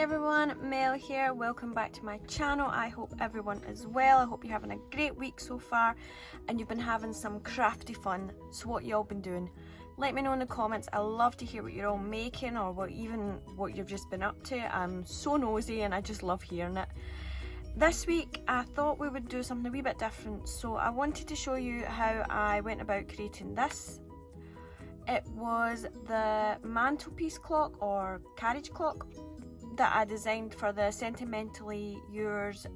everyone, Mel here. Welcome back to my channel. I hope everyone is well. I hope you're having a great week so far and you've been having some crafty fun. So what y'all been doing? Let me know in the comments. I love to hear what you're all making or what you've just been up to. I'm so nosy and I just love hearing it. This week I thought we would do something a wee bit different, so I wanted to show you how I went about creating this. It was the mantelpiece clock or carriage clock that I designed for the Sentimentally Yours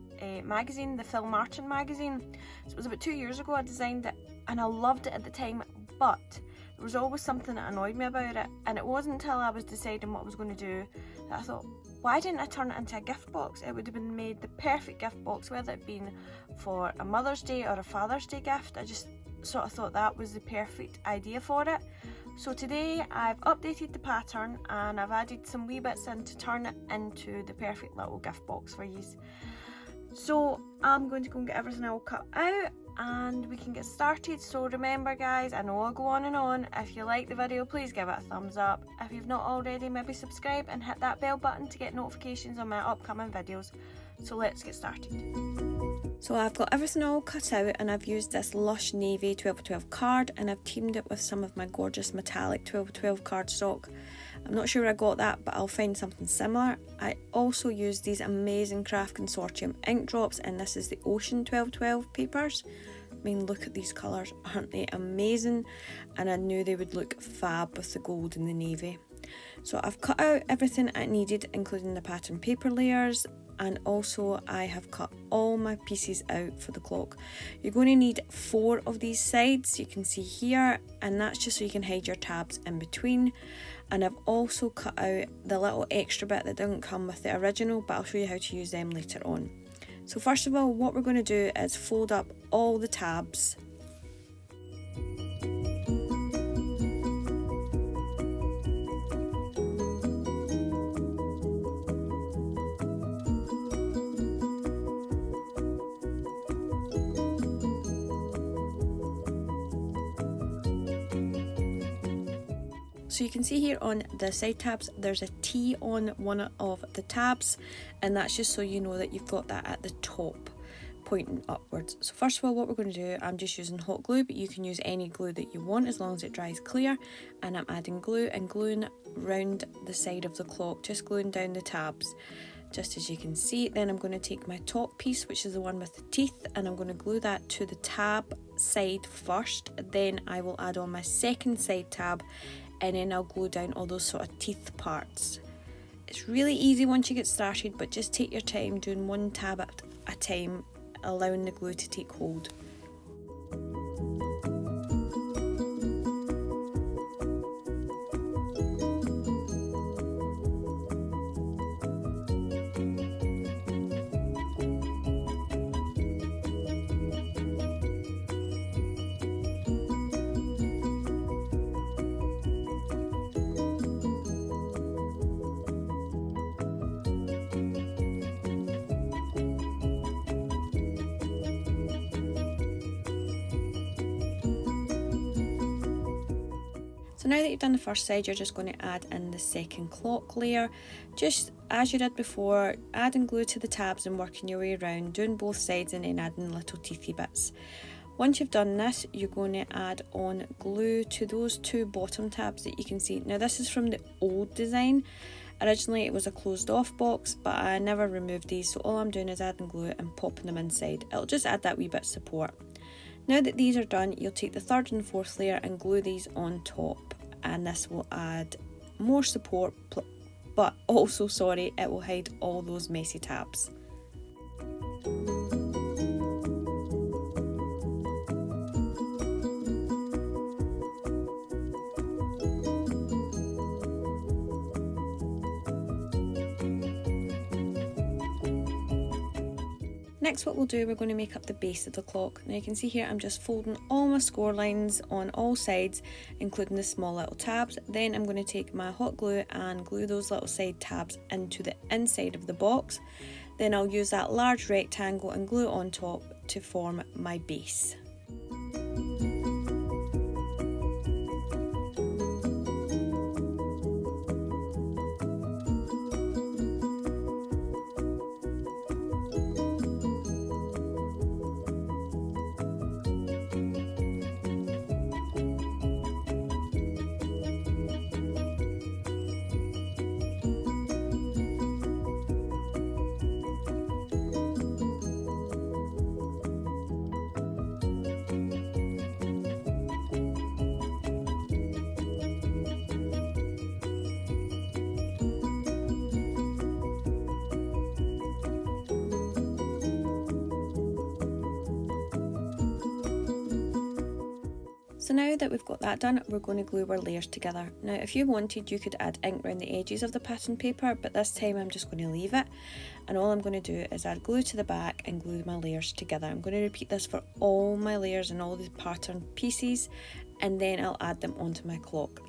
magazine, the Phil Martin magazine. So it was about 2 years ago I designed it and I loved it at the time, but there was always something that annoyed me about it, and it wasn't until I was deciding what I was going to do that I thought, why didn't I turn it into a gift box? It would have been made the perfect gift box, whether it been for a Mother's Day or a Father's Day gift. I just sort of thought that was the perfect idea for it. So today I've updated the pattern and I've added some wee bits in to turn it into the perfect little gift box for you. So I'm going to go and get everything all cut out and we can get started. So remember guys, I know I'll go on and on. If you like the video, please give it a thumbs up. If you've not already, maybe subscribe and hit that bell button to get notifications on my upcoming videos. So let's get started. So I've got everything all cut out and I've used this lush navy 12x12 card and I've teamed it with some of my gorgeous metallic 12x12 cardstock. I'm not sure where I got that, but I'll find something similar. I also used these amazing Craft Consortium ink drops, and this is the Ocean 12x12 papers. I mean, look at these colours, aren't they amazing? And I knew they would look fab with the gold and the navy. So I've cut out everything I needed, including the pattern paper layers, and also I have cut all my pieces out for the clock. You're going to need 4 of these sides, you can see here, and that's just so you can hide your tabs in between. And I've also cut out the little extra bit that didn't come with the original, but I'll show you how to use them later on. So first of all, what we're going to do is fold up all the tabs. So you can see here on the side tabs there's a T on one of the tabs, and that's just so you know that you've got that at the top pointing upwards. So first of all, what we're going to do, I'm just using hot glue, but you can use any glue that you want as long as it dries clear, and I'm adding glue and gluing round the side of the clock, just gluing down the tabs just as you can see. Then I'm going to take my top piece, which is the one with the teeth, and I'm going to glue that to the tab side first. Then I will add on my second side tab, and then I'll glue down all those sort of teeth parts. It's really easy once you get started, but just take your time doing one tab at a time, allowing the glue to take hold. So now that you've done the first side, you're just going to add in the second clock layer, just as you did before, adding glue to the tabs and working your way around, doing both sides and then adding little teethy bits. Once you've done this, you're going to add on glue to those 2 bottom tabs that you can see. Now this is from the old design. Originally it was a closed off box, but I never removed these, so all I'm doing is adding glue and popping them inside. It'll just add that wee bit of support. Now that these are done, you'll take the 3rd and 4th layer and glue these on top, and this will add more support, but also, sorry, it will hide all those messy tabs. Next, what we'll do, we're going to make up the base of the clock. Now you can see here I'm just folding all my score lines on all sides, including the small little tabs. Then I'm going to take my hot glue and glue those little side tabs into the inside of the box. Then I'll use that large rectangle and glue it on top to form my base. So now that we've got that done, we're going to glue our layers together. Now if you wanted, you could add ink around the edges of the pattern paper, but this time I'm just going to leave it, and all I'm going to do is add glue to the back and glue my layers together. I'm going to repeat this for all my layers and all the pattern pieces, and then I'll add them onto my clock.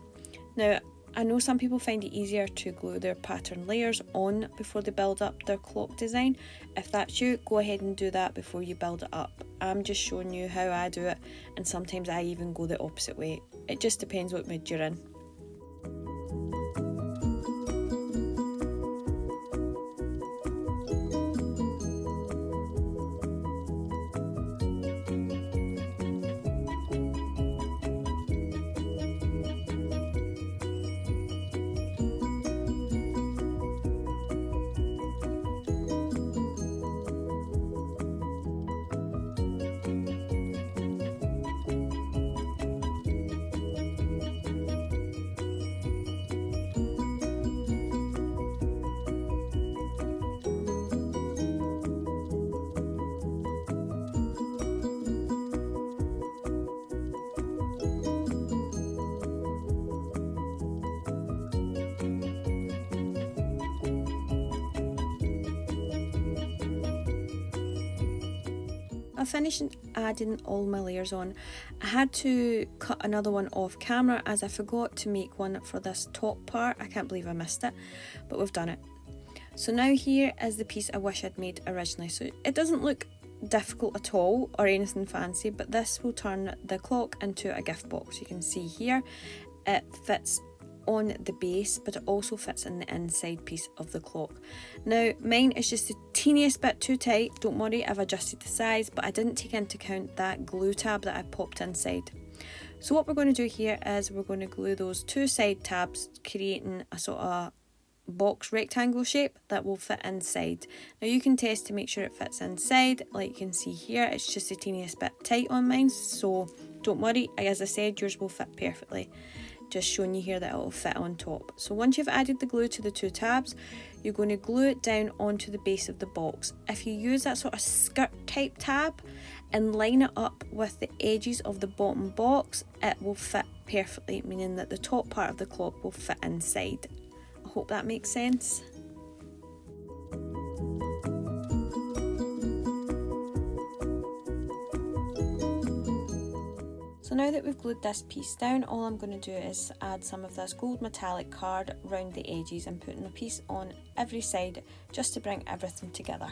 Now I know some people find it easier to glue their pattern layers on before they build up their clock design. If that's you, go ahead and do that before you build it up. I'm just showing you how I do it, and sometimes I even go the opposite way. It just depends what mood you're in. I finished adding all my layers on. I had to cut another one off camera as I forgot to make one for this top part. I can't believe I missed it, but we've done it. So now here is the piece I wish I'd made originally. So it doesn't look difficult at all or anything fancy, but this will turn the clock into a gift box. You can see here it fits on the base, but it also fits in the inside piece of the clock. Now mine is just the teeniest bit too tight. Don't worry, I've adjusted the size, but I didn't take into account that glue tab that I popped inside. So what we're going to do here is we're going to glue those two side tabs, creating a sort of box rectangle shape that will fit inside. Now you can test to make sure it fits inside. Like you can see here, it's just the teeniest bit tight on mine, so don't worry, as I said, yours will fit perfectly. Just showing you here that it will fit on top. So once you've added the glue to the two tabs, you're going to glue it down onto the base of the box. If you use that sort of skirt type tab and line it up with the edges of the bottom box, it will fit perfectly, meaning that the top part of the clock will fit inside. I hope that makes sense. So now that we've glued this piece down, all I'm going to do is add some of this gold metallic card round the edges and putting a piece on every side just to bring everything together.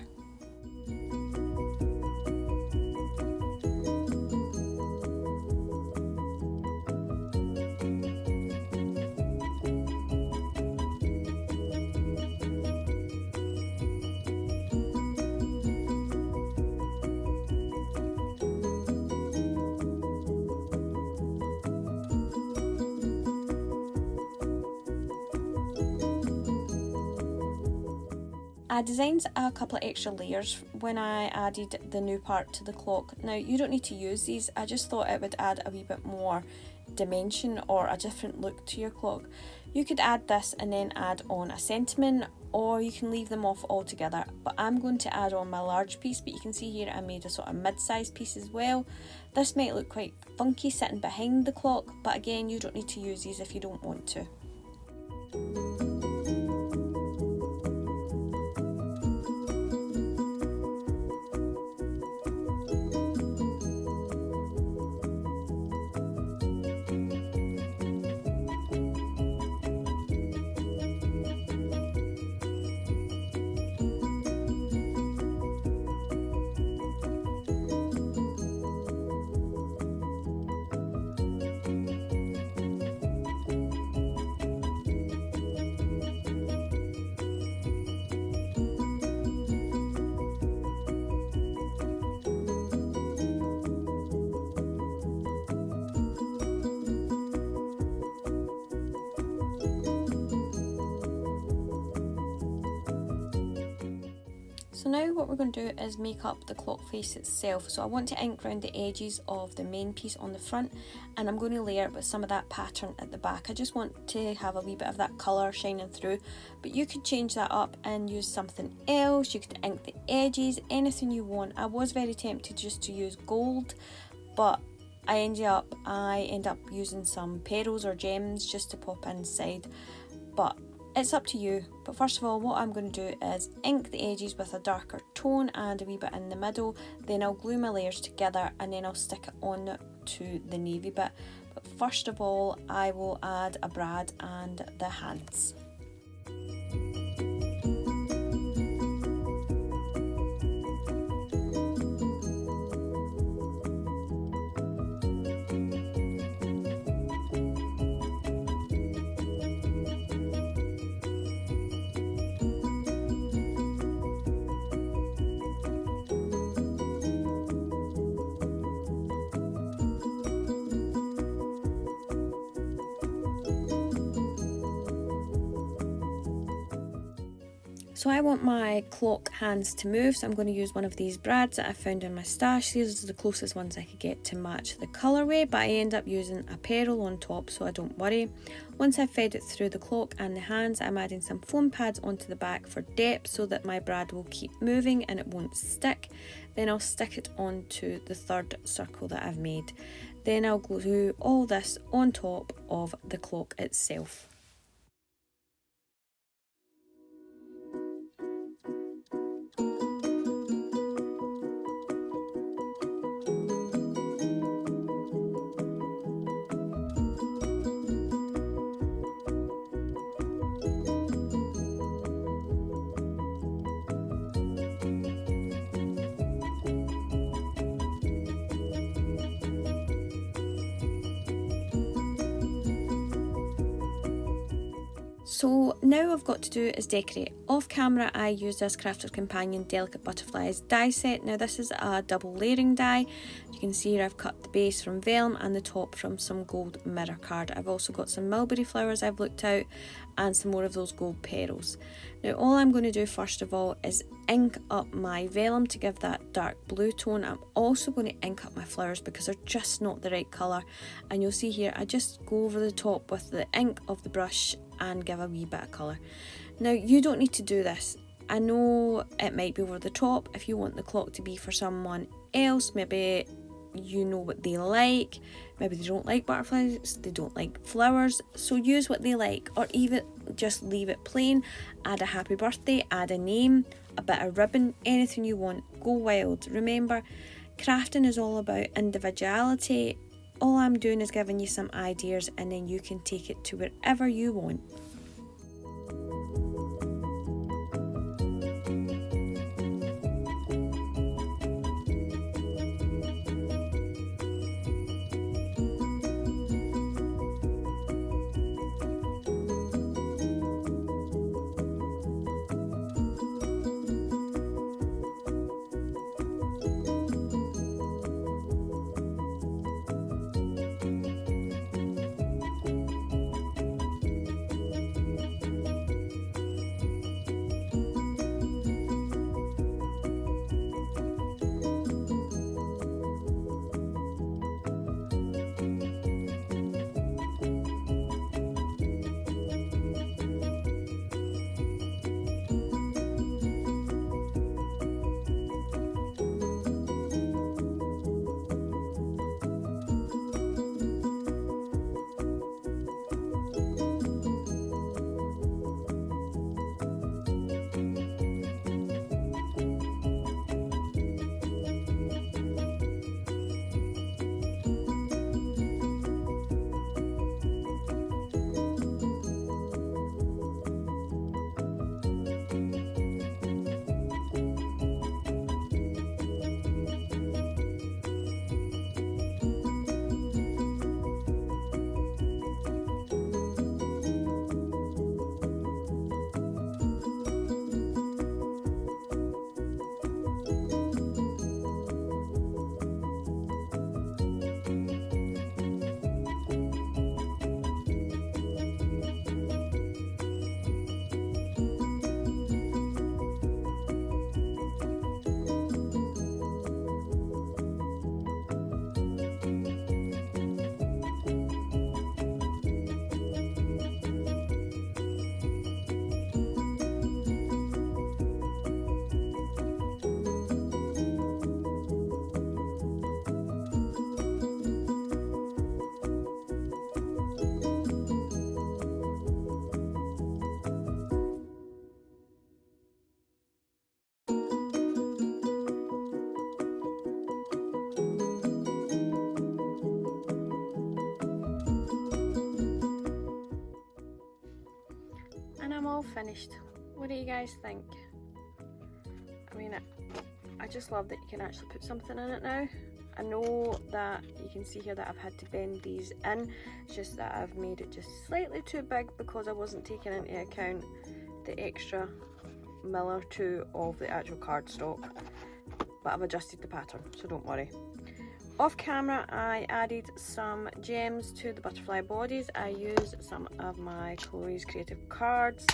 I designed a couple of extra layers when I added the new part to the clock. Now you don't need to use these, I just thought it would add a wee bit more dimension or a different look to your clock. You could add this and then add on a sentiment, or you can leave them off altogether, but I'm going to add on my large piece. But you can see here I made a sort of mid-sized piece as well. This might look quite funky sitting behind the clock, but again, you don't need to use these if you don't want to. So now what we're going to do is make up the clock face itself. So I want to ink around the edges of the main piece on the front, and I'm going to layer it with some of that pattern at the back. I just want to have a wee bit of that colour shining through, but you could change that up and use something else. You could ink the edges, anything you want. I was very tempted just to use gold, but I end up using some pearls or gems just to pop inside, but it's up to you. But first of all, what I'm going to do is ink the edges with a darker tone and a wee bit in the middle. Then I'll glue my layers together and then I'll stick it on to the navy bit. But first of all, I will add a brad and the hands. So I want my clock hands to move, so I'm going to use one of these brads that I found in my stash. These are the closest ones I could get to match the colourway, but I end up using a pearl on top so I don't worry. Once I've fed it through the clock and the hands, I'm adding some foam pads onto the back for depth so that my brad will keep moving and it won't stick. Then I'll stick it onto the third circle that I've made. Then I'll glue all this on top of the clock itself. So now I've got to do is decorate. Off camera I used this Crafter's Companion Delicate Butterflies die set. Now this is a double layering die. You can see here I've cut the base from vellum and the top from some gold mirror card. I've also got some mulberry flowers I've looked out and some more of those gold pearls. Now all I'm going to do first of all is ink up my vellum to give that dark blue tone. I'm also going to ink up my flowers because they're just not the right colour, and you'll see here I just go over the top with the ink of the brush and give a wee bit of colour. Now you don't need to do this. I know it might be over the top. If you want the clock to be for someone else, maybe you know what they like, maybe they don't like butterflies, they don't like flowers, so use what they like, or even just leave it plain. Add a happy birthday, add a name, a bit of ribbon, anything you want. Go wild. Remember, crafting is all about individuality. All I'm doing is giving you some ideas and then you can take it to wherever you want. I'm all finished. What do you guys think? I mean, I just love that you can actually put something in it now. I know that you can see here that I've had to bend these in. It's just that I've made it just slightly too big because I wasn't taking into account the extra mil or two of the actual cardstock. But I've adjusted the pattern, so don't worry. Off camera, I added some gems to the butterfly bodies. I used some of my Chloe's Creative cards,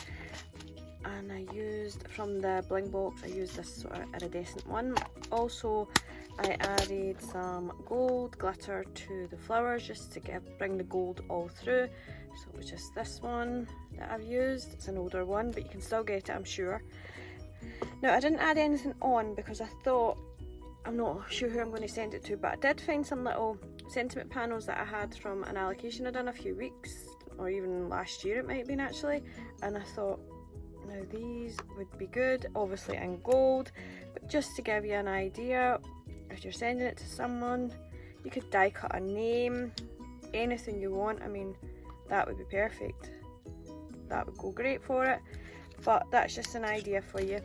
and I used from the bling box, I used this sort of iridescent one. Also, I added some gold glitter to the flowers just to bring the gold all through. So it was just this one that I've used. It's an older one, but you can still get it, I'm sure. Now, I didn't add anything on because I thought, I'm not sure who I'm going to send it to, but I did find some little sentiment panels that I had from an allocation I'd done a few weeks, or even last year it might have been actually, and I thought, now these would be good, obviously in gold, but just to give you an idea, if you're sending it to someone, you could die cut a name, anything you want. I mean, that would be perfect. That would go great for it, but that's just an idea for you.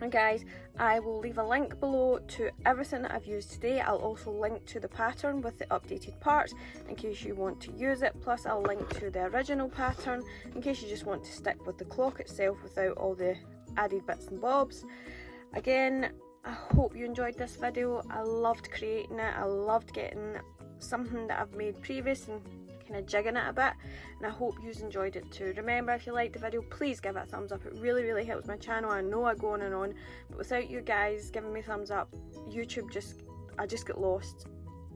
And guys, I will leave a link below to everything that I've used today. I'll also link to the pattern with the updated parts in case you want to use it. Plus I'll link to the original pattern in case you just want to stick with the clock itself without all the added bits and bobs. Again, I hope you enjoyed this video. I loved creating it. I loved getting something that I've made previous and kind of jigging it a bit, and I hope you enjoyed it too. Remember, if you liked the video, please give it a thumbs up. It really helps my channel. I know I go on and on, but without you guys giving me thumbs up, YouTube I just get lost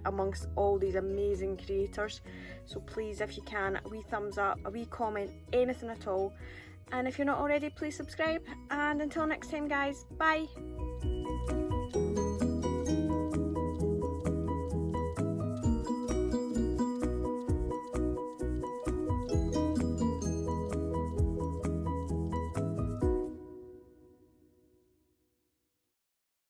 amongst all these amazing creators. So please, if you can, a wee thumbs up, a wee comment, anything at all. And if you're not already, please subscribe, and until next time guys, bye.